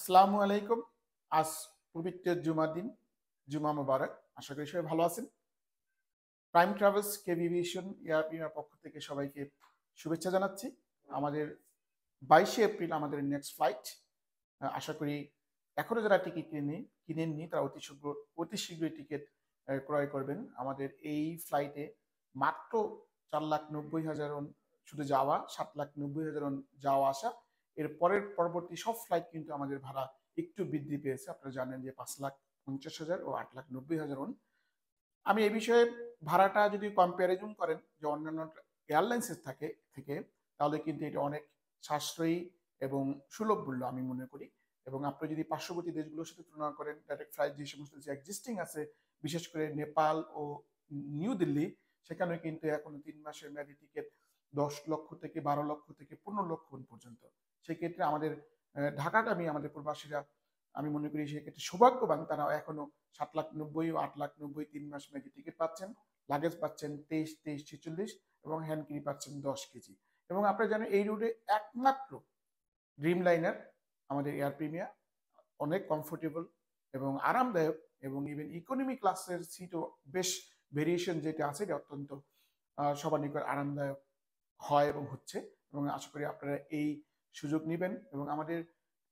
আসসালামু আলাইকুম। আজ পবিত্র জুমার দিন, জুমা মোবারক। আশা করি সবাই ভালো আছেন। প্রাইম ট্রাভেলস কেভিভিশন এয়ার পক্ষ থেকে সবাইকে শুভেচ্ছা জানাচ্ছি। আমাদের 22শে এপ্রিল আমাদের নেক্সট ফ্লাইট। আশা করি এখনো যারা টিকিট কিনেননি তারা অতি শীঘ্রই টিকিট ক্রয় করবেন। আমাদের এই ফ্লাইটে মাত্র 4,90,000 শুধু যাওয়া, 7,90,000 যাওয়া আসা। এর পরবর্তী সব ফ্লাইট কিন্তু আমাদের ভাড়া একটু বৃদ্ধি পেয়েছে। আপনারা জানেন যে 5,50,000 ও 8,90,000। আমি এই বিষয়ে ভাড়াটা যদি কম্প্যারিজন করেন যে অন্যান্য এয়ারলাইন্সের থেকে, তাহলে কিন্তু এটা অনেক সাশ্রয়ী এবং সুলভ মূল্য আমি মনে করি। এবং আপনি যদি পার্শ্ববর্তী দেশগুলোর সাথে তুলনা করেন, ডাইরেক্ট ফ্লাইট যে সমস্ত যে এক্সিস্টিং আছে, বিশেষ করে নেপাল ও নিউ দিল্লি, সেখানে কিন্তু এখনো 3 মাসের মেয়াদি টিকিট 10 লক্ষ থেকে 12 লক্ষ থেকে 15 লক্ষ পর্যন্ত। সেক্ষেত্রে আমাদের ঢাকাগামী আমাদের প্রবাসীরা আমি মনে করি সেক্ষেত্রে সৌভাগ্যবান, তারা এখনো 7,90,000 ও 8,90,000 3 মাস মেয়াদি টিকিট পাচ্ছেন। লাগেজ পাচ্ছেন 23,46 এবং হ্যান্ড ক্যারি পাচ্ছেন 10 কেজি। এবং আপনারা জানেন এই রুটে একমাত্র ড্রিম লাইনার আমাদের এয়ার প্রিমিয়ার অনেক কমফোর্টেবল এবং আরামদায়ক, এবং ইভেন ইকোনমি ক্লাসের সিটও বেশ ভেরিয়েশন যেটা আছে এটা অত্যন্ত সবার নিকট আরামদায়ক হয় এবং হচ্ছে। এবং আশা করি আপনারা এই সুযোগ নেবেন। এবং আমাদের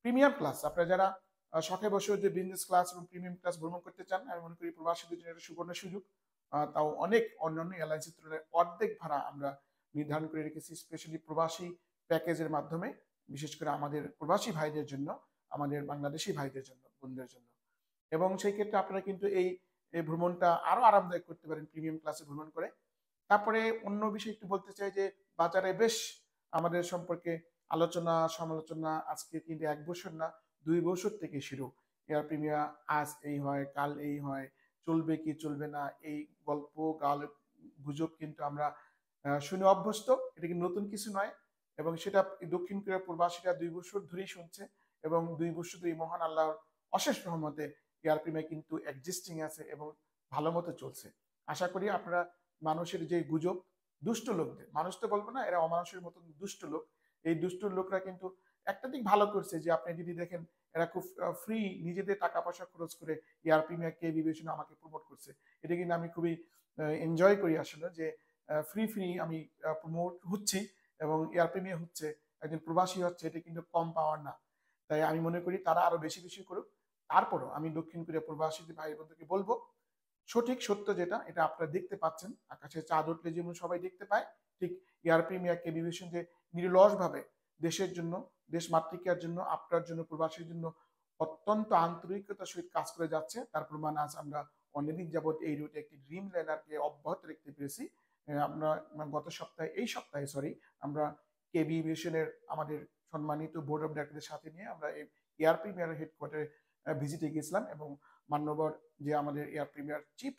প্রিমিয়াম ক্লাস, আপনারা যারা শখে বসে যে বিজনেস ক্লাস এবং প্রিমিয়াম ক্লাস ভ্রমণ করতে চান, আমি মনে করি প্রবাসীদের জন্য একটা সুবর্ণ সুযোগ। তাও অনেক অন্যান্য এয়ারলাইন্সের তুলনায় অর্ধেক ভাড়া আমরা নির্ধারণ করে রেখেছি স্পেশালি প্রবাসী প্যাকেজের মাধ্যমে, বিশেষ করে আমাদের প্রবাসী ভাইদের জন্য, আমাদের বাংলাদেশি ভাইদের জন্য, বোনদের জন্য। এবং সেই ক্ষেত্রে আপনারা কিন্তু এই ভ্রমণটা আরো আরামদায়ক করতে পারেন প্রিমিয়াম ক্লাসে ভ্রমণ করে। তারপরে অন্য বিষয় একটু বলতে চাই যে বাজারে বেশ আমাদের সম্পর্কে আলোচনা সমালোচনা আজকে কিন্তু 1 বছর না, 2 বছর থেকে শুরু। এয়ার প্রিমিয়া আজ এই হয়, কাল এই হয়, চলবে কি চলবে না, এই গল্প গাল গুজব কিন্তু আমরা শুনে অভ্যস্ত। এটা কি নতুন কিছু নয়। এবং সেটা দক্ষিণ কোরিয়ার প্রবাসীরা 2 বছর ধরেই শুনছে। এবং 2 বছর ধরে মহান আল্লাহর অশেষ রহমতে এয়ার প্রিমিয়া কিন্তু এক্সিস্টিং আছে এবং ভালো মতো চলছে। আশা করি আপনারা মানুষের যে গুজব, দুষ্ট লোকদের, মানুষ তো বলবো না, এরা অমানুষের মতন দুষ্ট লোক, এই দুষ্ট লোকরা কিন্তু একটা দিক ভালো করছে যে আপনি যদি দেখেন এরা খুব ফ্রি নিজেদের টাকা পয়সা খরচ করে এয়ার প্রিমিয়ার কে বিবেচনা আমাকে প্রমোট করছে। এটা কিন্তু আমি খুবই এনজয় করি আসলে, যে ফ্রি আমি প্রমোট হচ্ছি এবং এয়ার প্রিমিয়ার হচ্ছে, একজন প্রবাসী হচ্ছে, এটা কিন্তু কম পাওয়ার না। তাই আমি মনে করি তারা আরো বেশি বেশি করুক। তারপরও আমি দক্ষিণ কোরিয়া প্রবাসী ভাই বন্ধুকে বলবো, সঠিক সত্য যেটা এটা আপনারা দেখতে পাচ্ছেন, আকাশে চাঁদ উঠলে যেমন সবাই দেখতে পায়, ঠিক এয়ার প্রিমিয়ার কে বিবেচন যে নির্লসভাবে দেশের জন্য, দেশ মাতৃকার জন্য, আপনার জন্য, প্রবাসীর জন্য অত্যন্ত আন্তরিকতার সহিত কাজ করে যাচ্ছে, তার প্রমাণ আজ আমরা অনেকদিন যাবৎ এই রুটে একটি ড্রিম লাইনারকে অব্যাহত রাখতে পেরেছি। আমরা গত সপ্তাহে, এই সপ্তাহে সরি, আমরা কেবি এভিয়েশনের আমাদের সম্মানিত বোর্ড অফ ডাইরেক্টরদের সাথে নিয়ে আমরা এই এয়ার প্রিমিয়ার হেডকোয়ার্টারে ভিজিটে গেছিলাম। এবং মান্যবর যে আমাদের এয়ার প্রিমিয়ার চিফ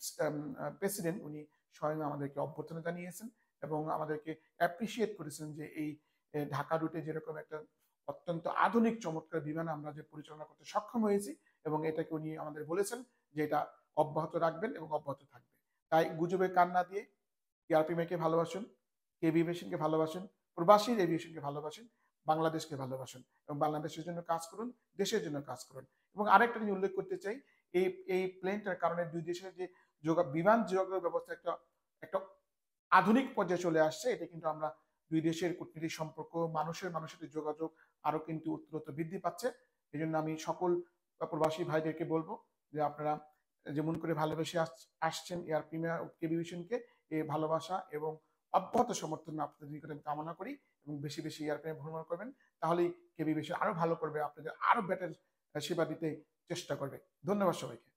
প্রেসিডেন্ট, উনি স্বয়ং আমাদেরকে অভ্যর্থনা জানিয়েছেন এবং আমাদেরকে অ্যাপ্রিসিয়েট করেছেন যে এই ঢাকা রুটে যেরকম একটা অত্যন্ত আধুনিক চমৎকার বিমান আমরা যে পরিচালনা করতে সক্ষম হয়েছি, এবং এটাকে উনি আমাদের বলেছেন যে এটা অব্যাহত রাখবেন এবং অব্যাহত থাকবে। তাই গুজবে কান না দিয়ে এয়ার প্রিমিয়ারকে ভালোবাসুন, কেবি এভিয়েশনকে ভালোবাসুন, প্রবাসী এভিয়েশনকে ভালোবাসুন, বাংলাদেশকে ভালোবাসুন এবং বাংলাদেশের জন্য কাজ করুন, দেশের জন্য কাজ করুন। এবং আরেকটা জিনিস উল্লেখ করতে চাই, এই এই প্লেনটার কারণে দুই দেশের যে বিমান যোগাযোগ ব্যবস্থা একটা একটা আধুনিক পর্যায়ে চলে আসছে। এটা কিন্তু আমরা দুই দেশের কূটনৈতিক সম্পর্ক, মানুষের মানুষের যোগাযোগ আরো কিন্তু উত্তরোত্তর বৃদ্ধি পাচ্ছে। এই জন্য আমি সকল প্রবাসী ভাইদেরকে বলবো যে আপনারা যেমন করে ভালোবেসে আসছেন এয়ার প্রিমিয়ার কেবিভিশনকে, এই ভালোবাসা এবং অব্যাহত সমর্থন আপনাদের নিকটে কামনা করি। এবং বেশি বেশি এয়ার প্রিমিয়ার ভ্রমণ করবেন, তাহলেই কেবিভিশন আরো ভালো করবে, আপনাদের আরো বেটার সেবা দিতে চেষ্টা করবে। ধন্যবাদ সবাইকে।